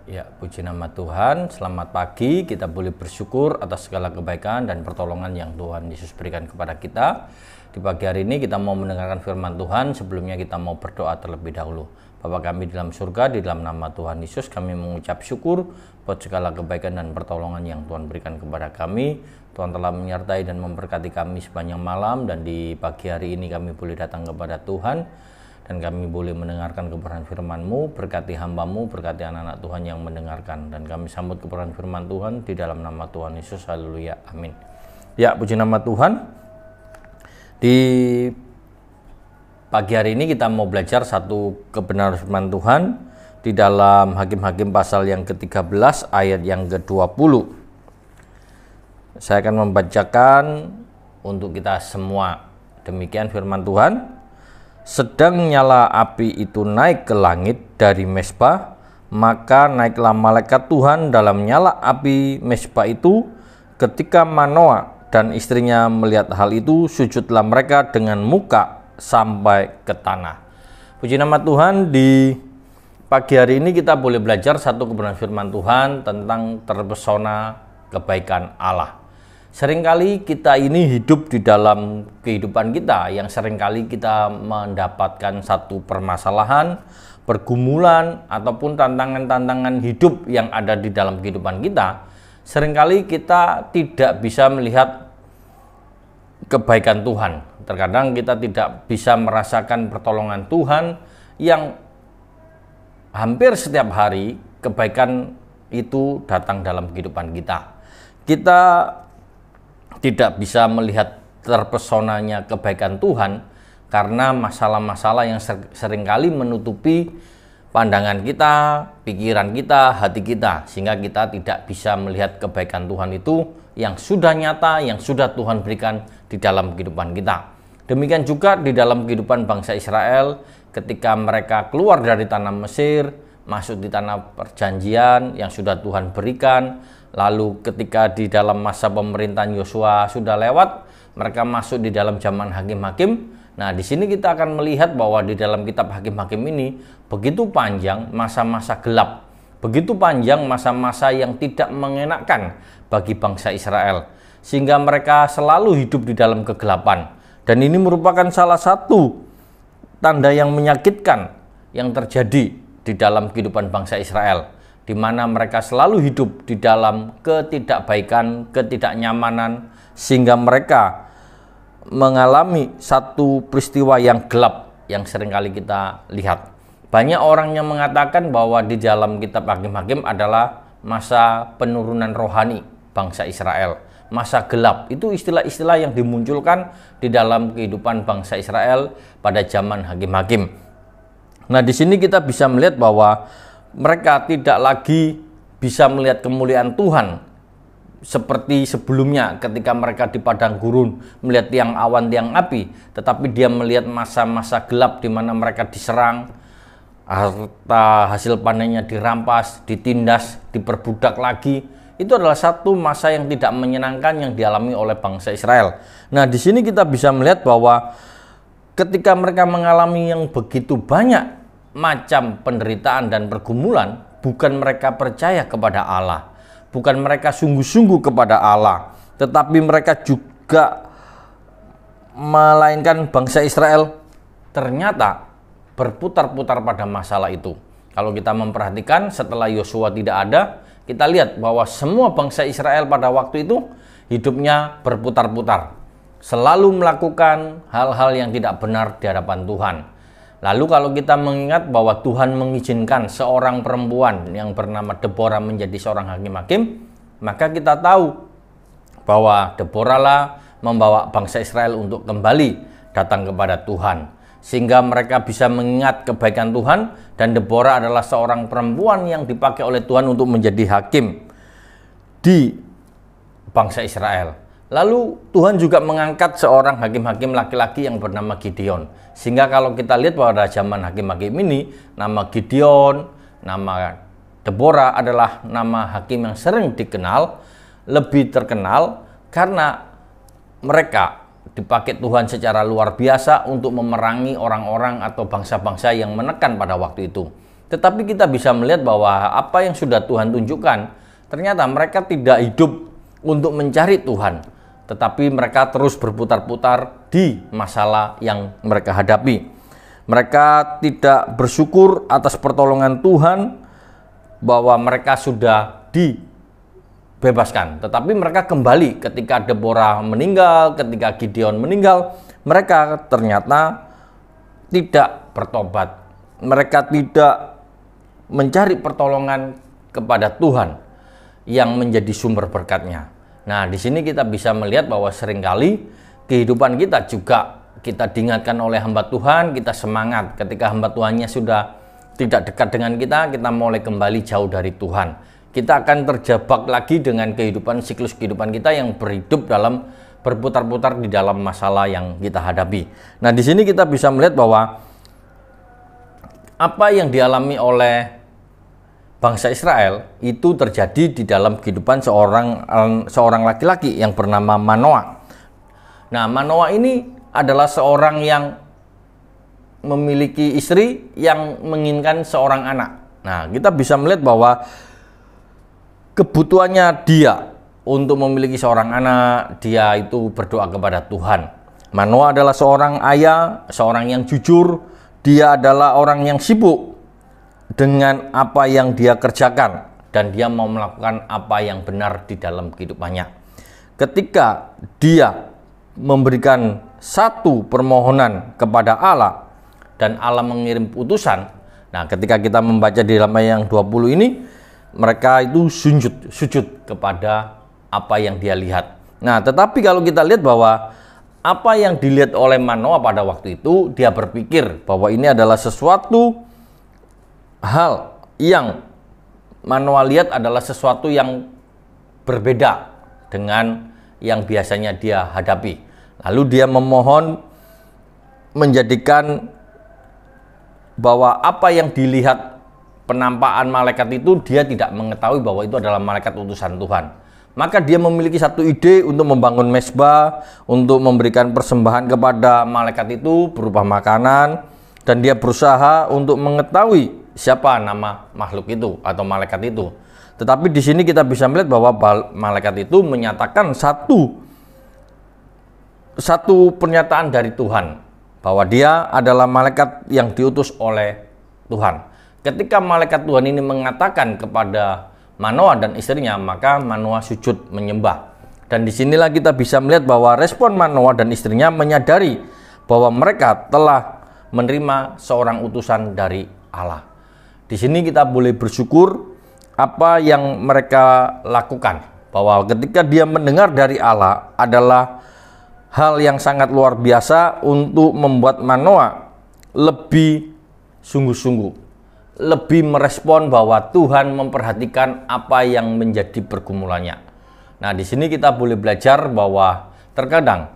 Ya, puji nama Tuhan. Selamat pagi. Kita boleh bersyukur atas segala kebaikan dan pertolongan yang Tuhan Yesus berikan kepada kita. Di pagi hari ini kita mau mendengarkan firman Tuhan. Sebelumnya kita mau berdoa terlebih dahulu. Bapa kami di dalam surga, di dalam nama Tuhan Yesus kami mengucap syukur buat segala kebaikan dan pertolongan yang Tuhan berikan kepada kami. Tuhan telah menyertai dan memberkati kami sepanjang malam, dan di pagi hari ini kami boleh datang kepada Tuhan dan kami boleh mendengarkan kebenaran firman-Mu. Berkati hamba-Mu, berkati anak-anak Tuhan yang mendengarkan, dan kami sambut kebenaran firman Tuhan di dalam nama Tuhan Yesus. Haleluya, amin. Ya, puji nama Tuhan. Di pagi hari ini kita mau belajar satu kebenaran firman Tuhan di dalam Hakim-Hakim pasal yang ke-13 ayat yang ke-20. Saya akan membacakan untuk kita semua. Demikian firman Tuhan. Sedang nyala api itu naik ke langit dari mezbah, maka naiklah malaikat Tuhan dalam nyala api mezbah itu. Ketika Manoah dan istrinya melihat hal itu, sujudlah mereka dengan muka sampai ke tanah. Puji nama Tuhan. Di pagi hari ini kita boleh belajar satu kebenaran firman Tuhan tentang terpesona kebaikan Allah. Seringkali kita ini hidup di dalam kehidupan kita yang seringkali kita mendapatkan satu permasalahan, pergumulan, ataupun tantangan-tantangan hidup yang ada di dalam kehidupan kita. Seringkali kita tidak bisa melihat kebaikan Tuhan. Terkadang kita tidak bisa merasakan pertolongan Tuhan yang hampir setiap hari kebaikan itu datang dalam kehidupan kita. Kita tidak bisa melihat terpesonanya kebaikan Tuhan karena masalah-masalah yang seringkali menutupi pandangan kita, pikiran kita, hati kita, sehingga kita tidak bisa melihat kebaikan Tuhan itu yang sudah nyata, yang sudah Tuhan berikan di dalam kehidupan kita. Demikian juga di dalam kehidupan bangsa Israel ketika mereka keluar dari tanah Mesir, masuk di tanah perjanjian yang sudah Tuhan berikan. Lalu ketika di dalam masa pemerintahan Yosua sudah lewat, mereka masuk di dalam zaman Hakim-Hakim. Nah, di sini kita akan melihat bahwa di dalam kitab Hakim-Hakim ini begitu panjang masa-masa gelap, begitu panjang masa-masa yang tidak mengenakan bagi bangsa Israel, sehingga mereka selalu hidup di dalam kegelapan. Dan ini merupakan salah satu tanda yang menyakitkan yang terjadi di dalam kehidupan bangsa Israel, di mana mereka selalu hidup di dalam ketidakbaikan, ketidaknyamanan, sehingga mereka mengalami satu peristiwa yang gelap yang seringkali kita lihat. Banyak orang yang mengatakan bahwa di dalam kitab Hakim-Hakim adalah masa penurunan rohani bangsa Israel. Masa gelap itu istilah-istilah yang dimunculkan di dalam kehidupan bangsa Israel pada zaman Hakim-Hakim. Nah, di sini kita bisa melihat bahwa mereka tidak lagi bisa melihat kemuliaan Tuhan seperti sebelumnya ketika mereka di padang gurun melihat tiang awan, tiang api, tetapi dia melihat masa-masa gelap di mana mereka diserang, harta hasil panennya dirampas, ditindas, diperbudak lagi. Itu adalah satu masa yang tidak menyenangkan yang dialami oleh bangsa Israel. Nah, di sini kita bisa melihat bahwa ketika mereka mengalami yang begitu banyak macam penderitaan dan pergumulan, bukan mereka percaya kepada Allah, bukan mereka sungguh-sungguh kepada Allah, tetapi mereka juga melainkan bangsa Israel ternyata berputar-putar pada masalah itu. Kalau kita memperhatikan setelah Yosua tidak ada, kita lihat bahwa semua bangsa Israel pada waktu itu hidupnya berputar-putar, selalu melakukan hal-hal yang tidak benar di hadapan Tuhan. Lalu kalau kita mengingat bahwa Tuhan mengizinkan seorang perempuan yang bernama Deborah menjadi seorang hakim-hakim, maka kita tahu bahwa Deborah lah membawa bangsa Israel untuk kembali datang kepada Tuhan, sehingga mereka bisa mengingat kebaikan Tuhan, dan Deborah adalah seorang perempuan yang dipakai oleh Tuhan untuk menjadi hakim di bangsa Israel. Lalu Tuhan juga mengangkat seorang hakim-hakim laki-laki yang bernama Gideon. Sehingga kalau kita lihat pada zaman hakim-hakim ini, nama Gideon, nama Deborah adalah nama hakim yang sering dikenal, lebih terkenal karena mereka dipakai Tuhan secara luar biasa untuk memerangi orang-orang atau bangsa-bangsa yang menekan pada waktu itu. Tetapi kita bisa melihat bahwa apa yang sudah Tuhan tunjukkan, ternyata mereka tidak hidup untuk mencari Tuhan, tetapi mereka terus berputar-putar di masalah yang mereka hadapi. Mereka tidak bersyukur atas pertolongan Tuhan bahwa mereka sudah dibebaskan, tetapi mereka kembali ketika Deborah meninggal, ketika Gideon meninggal, mereka ternyata tidak bertobat. Mereka tidak mencari pertolongan kepada Tuhan yang menjadi sumber berkatnya. Nah, di sini kita bisa melihat bahwa seringkali kehidupan kita juga kita diingatkan oleh hamba Tuhan, kita semangat. Ketika hamba Tuhannya sudah tidak dekat dengan kita mulai kembali jauh dari Tuhan. Kita akan terjebak lagi dengan siklus kehidupan kita yang berputar-putar di dalam masalah yang kita hadapi. Nah, di sini kita bisa melihat bahwa apa yang dialami oleh bangsa Israel itu terjadi di dalam kehidupan seorang laki-laki yang bernama Manoah. Nah, Manoah ini adalah seorang yang memiliki istri yang menginginkan seorang anak. Nah, kita bisa melihat bahwa kebutuhannya dia untuk memiliki seorang anak, dia itu berdoa kepada Tuhan. Manoah adalah seorang ayah, seorang yang jujur. Dia adalah orang yang sibuk dengan apa yang dia kerjakan, dan dia mau melakukan apa yang benar di dalam kehidupannya. Ketika dia memberikan satu permohonan kepada Allah dan Allah mengirim putusan, nah ketika kita membaca di dalam ayat yang 20 ini, mereka itu sujud kepada apa yang dia lihat. Nah, tetapi kalau kita lihat bahwa apa yang dilihat oleh Manoah pada waktu itu, dia berpikir bahwa ini adalah sesuatu hal yang Manoah lihat adalah sesuatu yang berbeda dengan yang biasanya dia hadapi. Lalu dia memohon menjadikan bahwa apa yang dilihat penampakan malaikat itu dia tidak mengetahui bahwa itu adalah malaikat utusan Tuhan. Maka dia memiliki satu ide untuk membangun mezbah, untuk memberikan persembahan kepada malaikat itu berupa makanan, dan dia berusaha untuk mengetahui siapa nama makhluk itu atau malaikat itu. Tetapi di sini kita bisa melihat bahwa malaikat itu menyatakan satu pernyataan dari Tuhan, bahwa dia adalah malaikat yang diutus oleh Tuhan. Ketika malaikat Tuhan ini mengatakan kepada Manoah dan istrinya, maka Manoah sujud menyembah. Dan disinilah kita bisa melihat bahwa respon Manoah dan istrinya menyadari bahwa mereka telah menerima seorang utusan dari Allah. Di sini kita boleh bersyukur apa yang mereka lakukan, bahwa ketika dia mendengar dari Allah adalah hal yang sangat luar biasa untuk membuat Manoah lebih sungguh-sungguh, lebih merespon bahwa Tuhan memperhatikan apa yang menjadi pergumulannya. Nah, di sini kita boleh belajar bahwa terkadang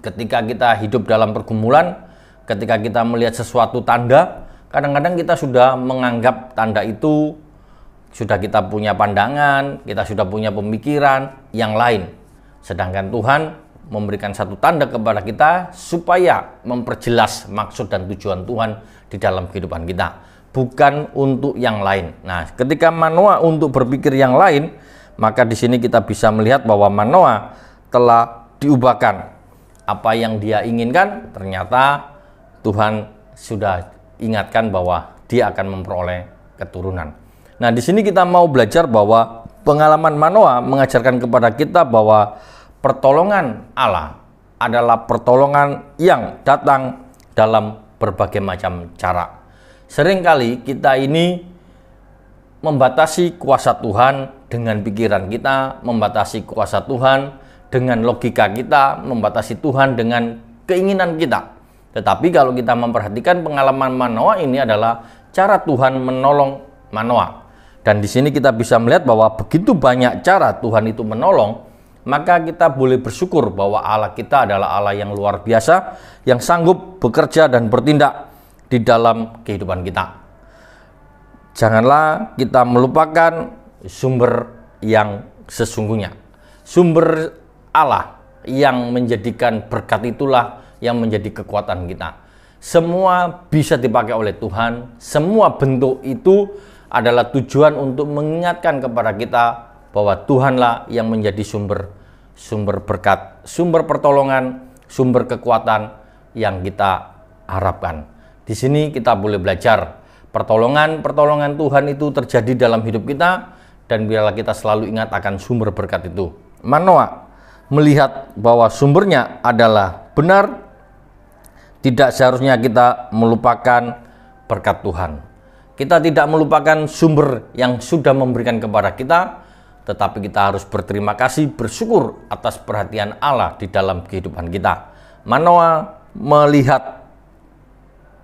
ketika kita hidup dalam pergumulan, ketika kita melihat sesuatu tanda, kadang-kadang kita sudah menganggap tanda itu, sudah kita punya pandangan, kita sudah punya pemikiran yang lain. Sedangkan Tuhan memberikan satu tanda kepada kita supaya memperjelas maksud dan tujuan Tuhan di dalam kehidupan kita, bukan untuk yang lain. Nah, ketika Manoah untuk berpikir yang lain, maka di sini kita bisa melihat bahwa Manoah telah diubahkan. Apa yang dia inginkan, ternyata Tuhan sudah ingatkan bahwa dia akan memperoleh keturunan. Nah, di sini kita mau belajar bahwa pengalaman Manoah mengajarkan kepada kita bahwa pertolongan Allah adalah pertolongan yang datang dalam berbagai macam cara. Seringkali kita ini membatasi kuasa Tuhan dengan pikiran kita, membatasi kuasa Tuhan dengan logika kita, membatasi Tuhan dengan keinginan kita. Tetapi kalau kita memperhatikan pengalaman Manoah, ini adalah cara Tuhan menolong Manoah. Dan di sini kita bisa melihat bahwa begitu banyak cara Tuhan itu menolong, maka kita boleh bersyukur bahwa Allah kita adalah Allah yang luar biasa, yang sanggup bekerja dan bertindak di dalam kehidupan kita. Janganlah kita melupakan sumber yang sesungguhnya. Sumber Allah yang menjadikan berkat itulah yang menjadi kekuatan kita. semua bisa dipakai oleh Tuhan. Semua bentuk itu adalah tujuan untuk mengingatkan kepada kita bahwa Tuhanlah yang menjadi sumber berkat, sumber pertolongan, sumber kekuatan yang kita harapkan. Di sini kita boleh belajar pertolongan Tuhan itu terjadi dalam hidup kita, dan biarlah kita selalu ingat akan sumber berkat itu. Manoa melihat bahwa sumbernya adalah benar, tidak seharusnya kita melupakan berkat Tuhan. Kita tidak melupakan sumber yang sudah memberikan kepada kita, tetapi kita harus berterima kasih, bersyukur atas perhatian Allah di dalam kehidupan kita. Manoa melihat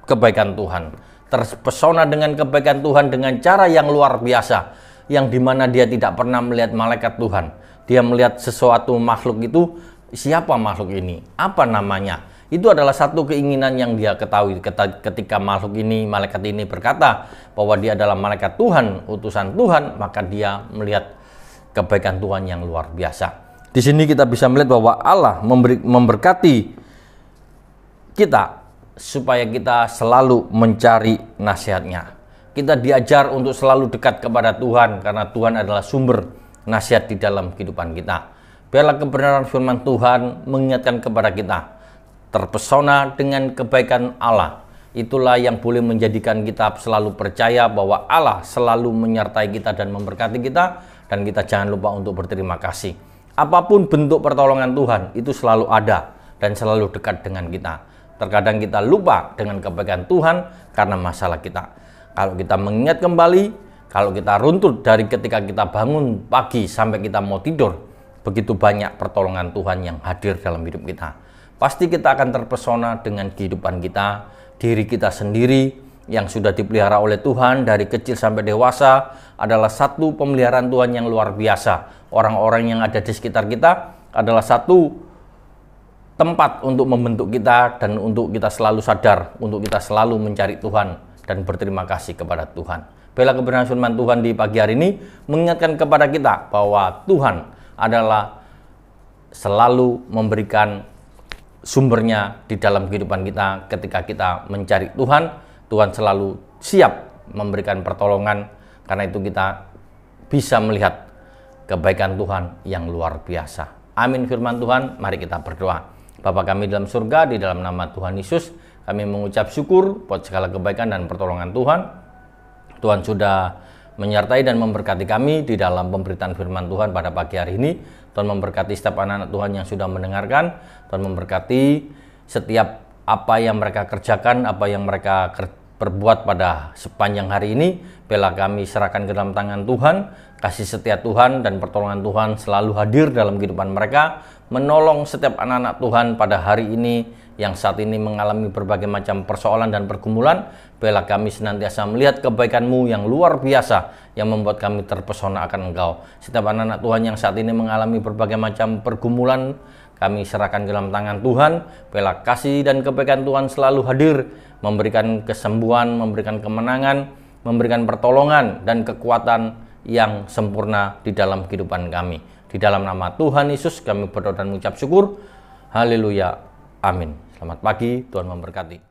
kebaikan Tuhan, terpesona dengan kebaikan Tuhan dengan cara yang luar biasa, yang dimana dia tidak pernah melihat malaikat Tuhan. Dia melihat sesuatu makhluk itu, siapa makhluk ini? Apa namanya? Itu adalah satu keinginan yang dia ketahui ketika malaikat ini berkata bahwa dia adalah malaikat Tuhan, utusan Tuhan, maka dia melihat kebaikan Tuhan yang luar biasa. Di sini kita bisa melihat bahwa Allah memberkati kita supaya kita selalu mencari nasihat-Nya. Kita diajar untuk selalu dekat kepada Tuhan karena Tuhan adalah sumber nasihat di dalam kehidupan kita. Biarlah kebenaran firman Tuhan mengingatkan kepada kita, terpesona dengan kebaikan Allah. Itulah yang boleh menjadikan kita selalu percaya bahwa Allah selalu menyertai kita dan memberkati kita, dan kita jangan lupa untuk berterima kasih. Apapun bentuk pertolongan Tuhan itu selalu ada dan selalu dekat dengan kita. Terkadang kita lupa dengan kebaikan Tuhan karena masalah kita. Kalau kita mengingat kembali, kalau kita runtut dari ketika kita bangun pagi sampai kita mau tidur, begitu banyak pertolongan Tuhan yang hadir dalam hidup kita. Pasti kita akan terpesona dengan kehidupan kita, diri kita sendiri yang sudah dipelihara oleh Tuhan dari kecil sampai dewasa adalah satu pemeliharaan Tuhan yang luar biasa. Orang-orang yang ada di sekitar kita adalah satu tempat untuk membentuk kita dan untuk kita selalu sadar, untuk kita selalu mencari Tuhan dan berterima kasih kepada Tuhan. Biarlah kebenaran firman Tuhan di pagi hari ini mengingatkan kepada kita bahwa Tuhan adalah selalu memberikan sumbernya di dalam kehidupan kita. Ketika kita mencari Tuhan, Tuhan selalu siap memberikan pertolongan. Karena itu kita bisa melihat kebaikan Tuhan yang luar biasa. Amin firman Tuhan, mari kita berdoa. Bapa kami dalam surga, di dalam nama Tuhan Yesus, kami mengucap syukur buat segala kebaikan dan pertolongan Tuhan. Tuhan sudah menyertai dan memberkati kami di dalam pemberitaan firman Tuhan pada pagi hari ini. Tuhan memberkati setiap anak-anak Tuhan yang sudah mendengarkan. Tuhan memberkati setiap apa yang mereka kerjakan, apa yang mereka perbuat pada sepanjang hari ini. Biarlah kami serahkan ke dalam tangan Tuhan. Kasih setia Tuhan dan pertolongan Tuhan selalu hadir dalam kehidupan mereka, menolong setiap anak-anak Tuhan pada hari ini yang saat ini mengalami berbagai macam persoalan dan pergumulan. Biarlah kami senantiasa melihat kebaikan-Mu yang luar biasa yang membuat kami terpesona akan Engkau. Setiap anak-anak Tuhan yang saat ini mengalami berbagai macam pergumulan, kami serahkan ke dalam tangan Tuhan. Biarlah kasih dan kebaikan Tuhan selalu hadir, memberikan kesembuhan, memberikan kemenangan, memberikan pertolongan dan kekuatan yang sempurna di dalam kehidupan kami. Di dalam nama Tuhan Yesus kami berdoa dan mengucap syukur. Haleluya. Amin. Selamat pagi, Tuhan memberkati.